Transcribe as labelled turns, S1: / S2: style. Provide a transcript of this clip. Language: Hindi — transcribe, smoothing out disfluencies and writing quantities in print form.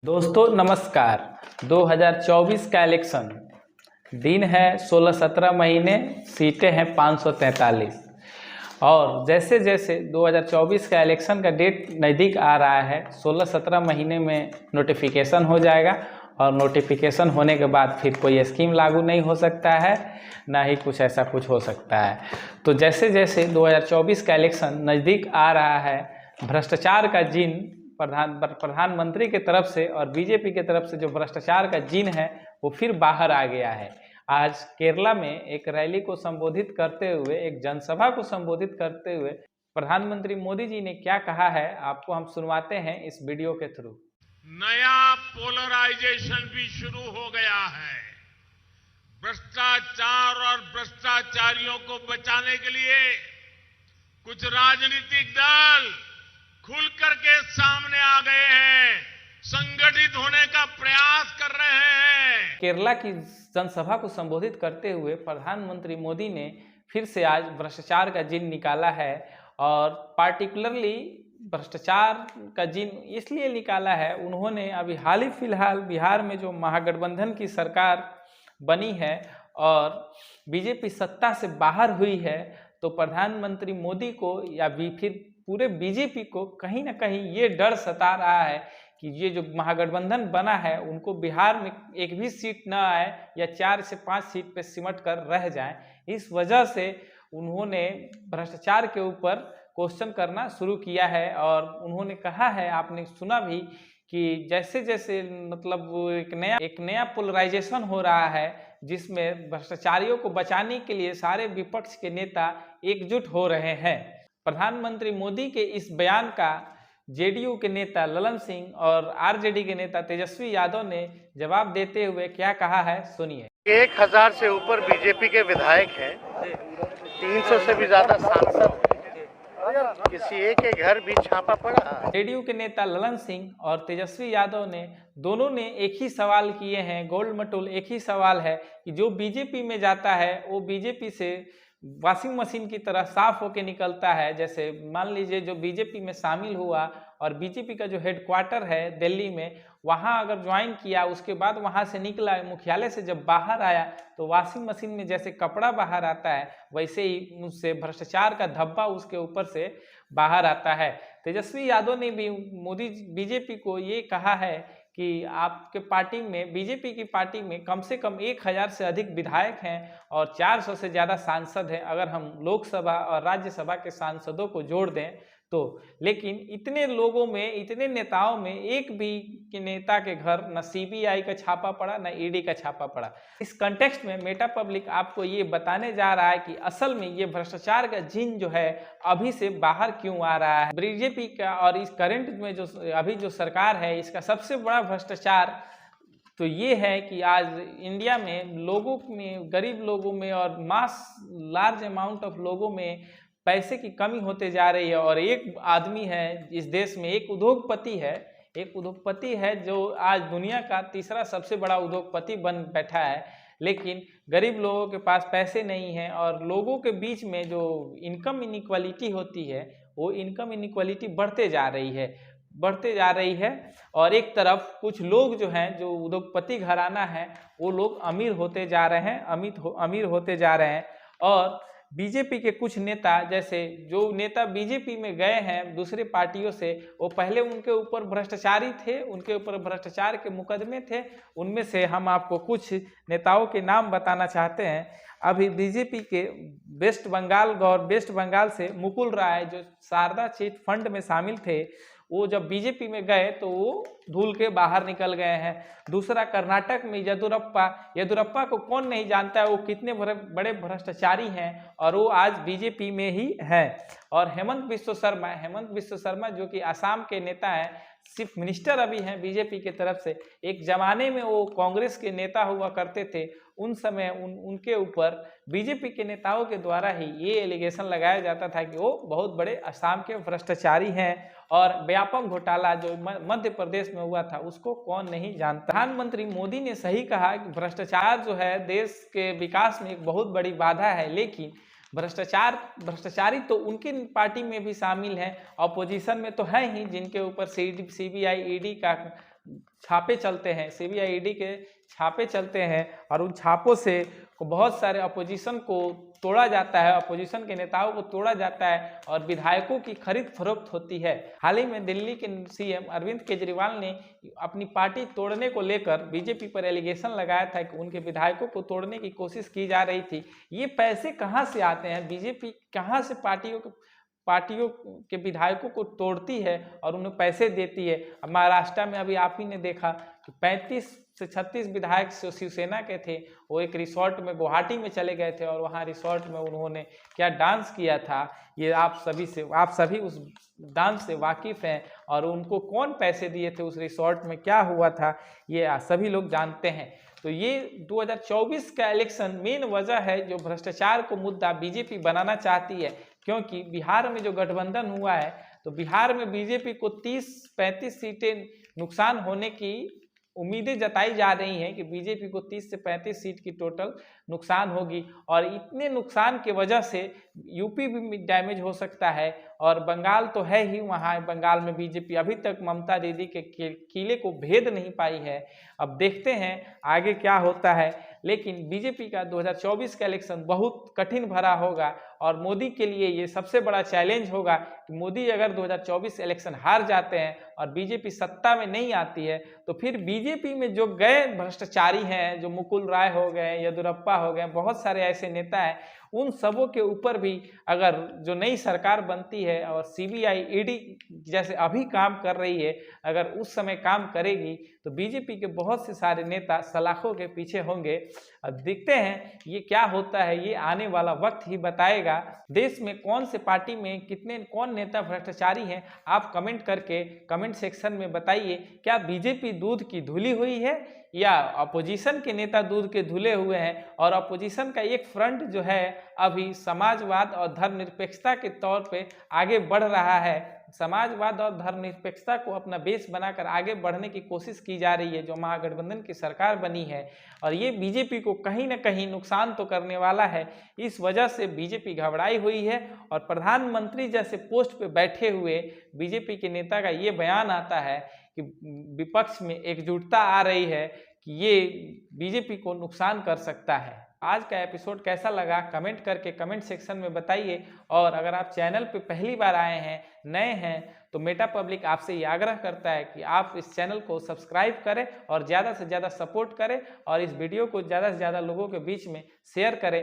S1: दोस्तों नमस्कार। 2024 का इलेक्शन दिन है 16-17 महीने, सीटें हैं 543। और जैसे जैसे 2024 का इलेक्शन का डेट नज़दीक आ रहा है, 16-17 महीने में नोटिफिकेशन हो जाएगा और नोटिफिकेशन होने के बाद फिर कोई स्कीम लागू नहीं हो सकता है, ना ही कुछ ऐसा कुछ हो सकता है। तो जैसे जैसे 2024 का इलेक्शन नज़दीक आ रहा है, भ्रष्टाचार का जिन प्रधानमंत्री की तरफ से और बीजेपी की तरफ से जो भ्रष्टाचार का जिन है वो फिर बाहर आ गया है। आज केरला में एक रैली को संबोधित करते हुए, एक जनसभा को संबोधित करते हुए प्रधानमंत्री मोदी जी ने क्या कहा है, आपको हम सुनवाते हैं इस वीडियो के थ्रू।
S2: नया पोलराइजेशन भी शुरू हो गया है। भ्रष्टाचार और भ्रष्टाचारियों को बचाने के लिए कुछ राजनीतिक दल खुल करके सामने आ गए हैं, संगठित होने का प्रयास कर रहे हैं।
S1: केरला की जनसभा को संबोधित करते हुए प्रधानमंत्री मोदी ने फिर से आज भ्रष्टाचार का जिन निकाला है और पार्टिकुलरली भ्रष्टाचार का जिन इसलिए निकाला है, उन्होंने अभी हाल ही फिलहाल बिहार में जो महागठबंधन की सरकार बनी है और बीजेपी सत्ता से बाहर हुई है, तो प्रधानमंत्री मोदी को या फिर पूरे बीजेपी को कहीं ना कहीं ये डर सता रहा है कि ये जो महागठबंधन बना है उनको बिहार में एक भी सीट न आए या 4 से 5 सीट पे सिमट कर रह जाए। इस वजह से उन्होंने भ्रष्टाचार के ऊपर क्वेश्चन करना शुरू किया है और उन्होंने कहा है, आपने सुना भी, कि जैसे जैसे मतलब एक नया पोलराइजेशन हो रहा है जिसमें भ्रष्टाचारियों को बचाने के लिए सारे विपक्ष के नेता एकजुट हो रहे हैं। प्रधानमंत्री मोदी के इस बयान का जेडीयू के नेता ललन सिंह और आरजेडी के नेता तेजस्वी यादव ने जवाब देते हुए क्या कहा है, सुनिए।
S3: 1000 से ऊपर बीजेपी के विधायक हैं, 300 से भी ज्यादा सांसद, किसी एक के घर भी छापा पड़ा।
S1: जेडीयू के नेता ललन सिंह और तेजस्वी यादव ने दोनों ने एक ही सवाल किए हैं, गोल्ड मटोल एक ही सवाल है कि जो बीजेपी में जाता है वो बीजेपी से वॉशिंग मशीन की तरह साफ होके निकलता है। जैसे मान लीजिए जो बीजेपी में शामिल हुआ और बीजेपी का जो हेडक्वार्टर है दिल्ली में, वहाँ अगर ज्वाइन किया, उसके बाद वहाँ से निकला, मुख्यालय से जब बाहर आया तो वॉशिंग मशीन में जैसे कपड़ा बाहर आता है वैसे ही उससे भ्रष्टाचार का धब्बा उसके ऊपर से बाहर आता है। तेजस्वी यादव ने भी मोदी बीजेपी को ये कहा है कि आपके पार्टी में, बीजेपी की पार्टी में कम से कम 1000 से अधिक विधायक हैं और 400 से ज़्यादा सांसद हैं अगर हम लोकसभा और राज्यसभा के सांसदों को जोड़ दें तो। लेकिन इतने लोगों में, इतने नेताओं में एक भी के नेता के घर न सीबीआई का छापा पड़ा न ईडी का छापा पड़ा। इस कंटेक्स्ट में मेटा पब्लिक आपको ये बताने जा रहा है कि असल में ये भ्रष्टाचार का जिन जो है अभी से बाहर क्यों आ रहा है। बीजेपी का और इस करंट में जो अभी जो सरकार है, इसका सबसे बड़ा भ्रष्टाचार तो ये है कि आज इंडिया में लोगों में, गरीब लोगों में और लार्ज अमाउंट ऑफ लोगों में पैसे की कमी होते जा रही है। और एक आदमी है इस देश में, एक उद्योगपति है जो आज दुनिया का तीसरा सबसे बड़ा उद्योगपति बन बैठा है, लेकिन गरीब लोगों के पास पैसे नहीं हैं और लोगों के बीच में जो इनकम इनइक्वालिटी होती है वो इनकम इनइक्वालिटी बढ़ते जा रही है। और एक तरफ कुछ लोग जो हैं, जो उद्योगपति घराना है, वो लोग अमीर होते जा रहे हैं। और बीजेपी के कुछ नेता, जैसे जो नेता बीजेपी में गए हैं दूसरे पार्टियों से, वो पहले उनके ऊपर भ्रष्टाचारी थे, उनके ऊपर भ्रष्टाचार के मुकदमे थे। उनमें से हम आपको कुछ नेताओं के नाम बताना चाहते हैं। अभी बीजेपी के वेस्ट बंगाल से मुकुल राय, जो शारदा चिट फंड में शामिल थे, वो जब बीजेपी में गए तो वो धूल के बाहर निकल गए हैं। दूसरा, कर्नाटक में येदुरप्पा को कौन नहीं जानता है, वो कितने बड़े भ्रष्टाचारी हैं और वो आज बीजेपी में ही हैं। और हेमंत बिश्व शर्मा जो कि असम के नेता हैं, चीफ मिनिस्टर अभी हैं बीजेपी की तरफ से। एक जमाने में वो कांग्रेस के नेता हुआ करते थे, उन समय उनके ऊपर बीजेपी के नेताओं के द्वारा ही ये एलिगेशन लगाया जाता था कि वो बहुत बड़े असम के भ्रष्टाचारी हैं। और व्यापक घोटाला जो मध्य प्रदेश में हुआ था उसको कौन नहीं जानता। प्रधानमंत्री मोदी ने सही कहा कि भ्रष्टाचार जो है देश के विकास में एक बहुत बड़ी बाधा है, लेकिन भ्रष्टाचारी तो उनकी पार्टी में भी शामिल हैं, अपोजिशन में तो है ही, जिनके ऊपर सीबीआई ईडी का छापे चलते हैं, सीबीआई ईडी के छापे चलते हैं और उन छापों से बहुत सारे अपोजिशन को तोड़ा जाता है, अपोजिशन के नेताओं को तोड़ा जाता है और विधायकों की खरीद फरोख्त होती है। हाल ही में दिल्ली के सीएम अरविंद केजरीवाल ने अपनी पार्टी तोड़ने को लेकर बीजेपी पर एलिगेशन लगाया था कि उनके विधायकों को तोड़ने की कोशिश की जा रही थी। ये पैसे कहाँ से आते हैं? बीजेपी कहाँ से पार्टियों के विधायकों को तोड़ती है और उन्हें पैसे देती है? अब महाराष्ट्र में अभी आप ही ने देखा कि 35 से 36 विधायक शिवसेना के थे, वो एक रिसोर्ट में गुवाहाटी में चले गए थे और वहाँ रिसोर्ट में उन्होंने क्या डांस किया था, ये आप सभी उस डांस से वाकिफ़ हैं। और उनको कौन पैसे दिए थे, उस रिसोर्ट में क्या हुआ था, ये सभी लोग जानते हैं। तो ये 2024 का इलेक्शन मेन वजह है जो भ्रष्टाचार को मुद्दा बीजेपी बनाना चाहती है, क्योंकि बिहार में जो गठबंधन हुआ है तो बिहार में बीजेपी को 30-35 सीटें नुकसान होने की उम्मीदें जताई जा रही हैं कि बीजेपी को 30 से 35 सीट की टोटल नुकसान होगी और इतने नुकसान की वजह से यूपी भी डैमेज हो सकता है और बंगाल तो है ही, वहाँ बंगाल में बीजेपी अभी तक ममता दीदी के किले को भेद नहीं पाई है। अब देखते हैं आगे क्या होता है, लेकिन बीजेपी का 2024 का इलेक्शन बहुत कठिन भरा होगा और मोदी के लिए ये सबसे बड़ा चैलेंज होगा कि मोदी अगर 2024 इलेक्शन हार जाते हैं और बीजेपी सत्ता में नहीं आती है तो फिर बीजेपी में जो गए भ्रष्टाचारी हैं, जो मुकुल राय हो गए, येदियुरप्पा हो गए, बहुत सारे ऐसे नेता हैं, उन सबों के ऊपर भी अगर जो नई सरकार बनती है और सीबीआई ईडी जैसे अभी काम कर रही है, अगर उस समय काम करेगी तो बीजेपी के बहुत से सारे नेता सलाखों के पीछे होंगे। अब देखते हैं ये क्या होता है, ये आने वाला वक्त ही बताएगा। देश में कौन से पार्टी में कौन नेता भ्रष्टाचारी हैं, आप कमेंट करके कमेंट सेक्शन में बताइए। क्या बीजेपी दूध की धुली हुई है या अपोजिशन के नेता दूध के धुले हुए हैं? और अपोजिशन का एक फ्रंट जो है अभी समाजवाद और धर्मनिरपेक्षता के तौर पे आगे बढ़ रहा है, समाजवाद और धर्मनिरपेक्षता को अपना बेस बनाकर आगे बढ़ने की कोशिश की जा रही है जो महागठबंधन की सरकार बनी है, और ये बीजेपी को कहीं ना कहीं नुकसान तो करने वाला है। इस वजह से बीजेपी घबराई हुई है और प्रधानमंत्री जैसे पोस्ट पे बैठे हुए बीजेपी के नेता का ये बयान आता है कि विपक्ष में एकजुटता आ रही है कि ये बीजेपी को नुकसान कर सकता है। आज का एपिसोड कैसा लगा कमेंट करके कमेंट सेक्शन में बताइए, और अगर आप चैनल पे पहली बार आए हैं, नए हैं, तो मेटा पब्लिक आपसे ये आग्रह करता है कि आप इस चैनल को सब्सक्राइब करें और ज़्यादा से ज़्यादा सपोर्ट करें और इस वीडियो को ज़्यादा से ज़्यादा लोगों के बीच में शेयर करें